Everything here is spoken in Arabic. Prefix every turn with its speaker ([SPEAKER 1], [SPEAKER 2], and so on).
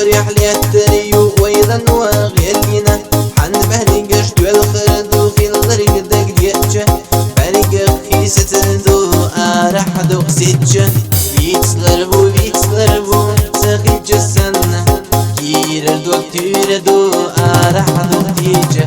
[SPEAKER 1] ورحلة التريو ويلا وغيرنا حن بهني قشت والخردو في الطريق دق ديتش بهني خيسة دو أرح دو سيتش بيتسلربو سخي جسنا كير دو تير دو أرح دو تيجه